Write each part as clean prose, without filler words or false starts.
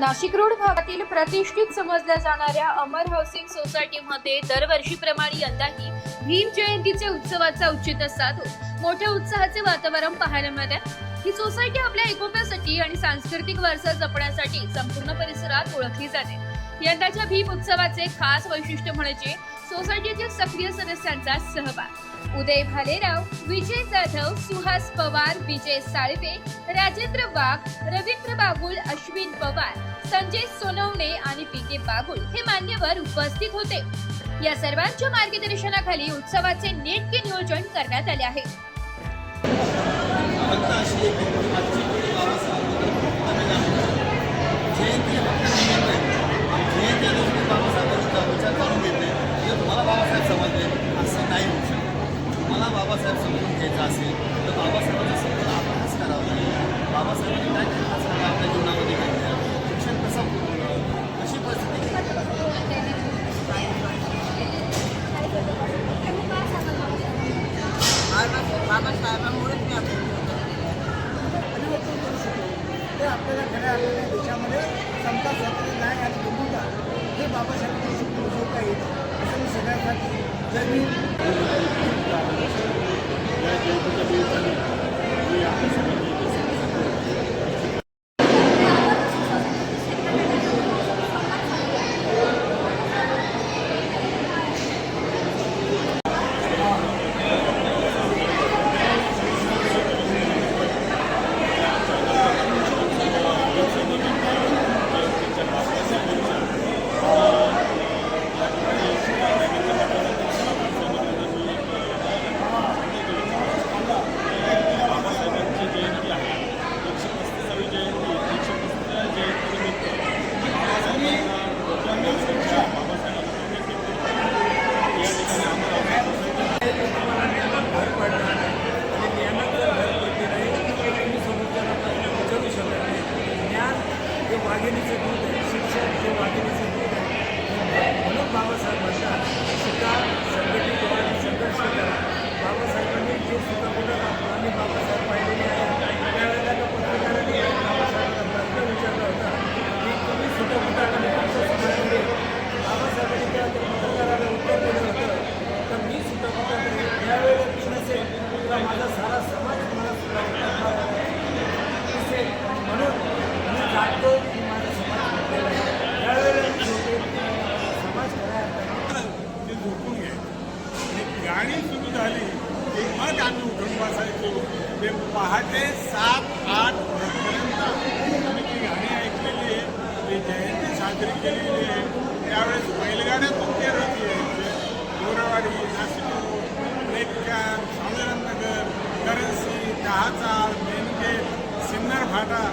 Nashik road भागातील प्रतिष्ठित समजल्या जाणाऱ्या अमर हाऊसिंग सोसायटीमध्ये दरवर्षीप्रमाणे यंदाही भीम जयंतीचे उत्सवाचा औचित्य साधून मोठ्या उत्साहाचे वातावरण पाहायला मिळते। ही सोसायटी आपल्या एकोप्यासाठी आणि सांस्कृतिक वारसा जपण्यासाठी संपूर्ण परिसरात ओळखली जाते। यंदाच्या भीम उत्सवाचे खास वैशिष्ट्य म्हणजे सोसायटीतील सक्रिय सदस्यांचा सहभाग। उदय भालेराव, विजय जाधव, सुहास पवार, विजय साळवे, राजेंद्र वाघ, रवींद्र बागुल, अश्विन पवार, संजय सोनवणे आणि पीके बागुल हे मान्यवर उपस्थित होते। या सर्वांच्या मार्गदर्शनाखाली उत्सवाचे नेटके नियोजन करण्यात आले आहे। मला बाबासाहेब समजून घ्यायचा असेल तर बाबासाहेबांचा समोर अभ्यास करावा लागेल। बाबासाहेबांनी काय खास आपल्या जीवनामध्ये घडलं, शिक्षण कसं पुरवलं, अशी परिस्थिती बाबासाहेबांमुळेच मी ते आपल्याला खऱ्या आपल्या देशामध्ये समता स्वातंत्र्य न्याय आणि बंधुता हे बाबासाहेबांनी शिकून शिकता येईल असं मी सगळ्यांसाठी जर मी वाघिणीचं दूध आहे, शिक्षण हे वाघिणीचं दूध आहे म्हणून बाबासाहेब म्हणतात शिका, संघटित व्हा आणि संघर्ष करा। बाबासाहेबांनी जे सुद्धा कुठं आम्ही बाबासाहेब पाहिलेले आहे त्यावेळेला एका पत्रकाराने बाबासाहेबांना प्रश्न विचारला होता की तुम्ही सुद्धा कुठं आणि तुमचं समाजामध्ये बाबासाहेबांनी त्या पत्रकाराला उत्तर दिलं होतं तर मी सुद्धा कुठं त्यावेळेला मी नसेल किंवा माझा सारा समाज मला सुद्धा असेल म्हणून मी जाणतो की माझा समाज घडलेला आहे। त्यावेळेला मी समाज करायला ते झोपून घ्यायचं आणि गाणी सुरू झाली की मग आम्ही उठून बसायचो। ते पहाटे 7-8 पर्यंत आम्ही ती गाणी ऐकलेली आहे, ती जयंती साजरी केलेली आहे। त्यावेळेस बैलगाड्यातून ते रथ यायचे, गोरेवाडी, नाशिक, लेटकॅन, स्वामीनाथनगर, करन्सी, दहाचाळ, मेनगेट, सिन्नर फाटा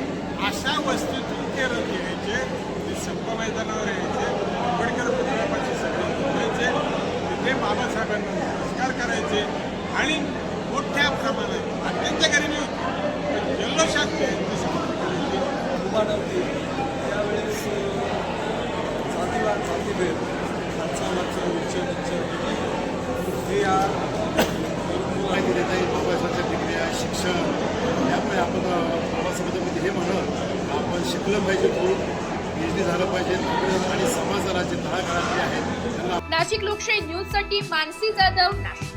अशा वस्तीतून ते रथ यायचे। ते संप मैदानावर यायचे, आंबेडकर पुतळ्यापाशी सगळे व्हायचे, तिथे बाबासाहेबांना नमस्कार करायचे आणि मोठ्या प्रमाणात अत्यंत गरिबी होती जल्लोषात ते साजरी करायचे। उभारवली त्यावेळेस जातीवाद जातीभेद खालचा मागचा उच्च नीच हे या माहिती देता येईल। बाबासाहेबांच्या डिग्र्या, शिक्षण यामुळे आपण बाबासाहेबांमध्ये हे म्हणत आपण शिकलं पाहिजे, खूप PhD झालं पाहिजे आणि समाजाला जे तळागाळात जे आहेत त्यांना। नाशिक लोकशाही न्यूज साठी मानसी जाधव, नाशिक।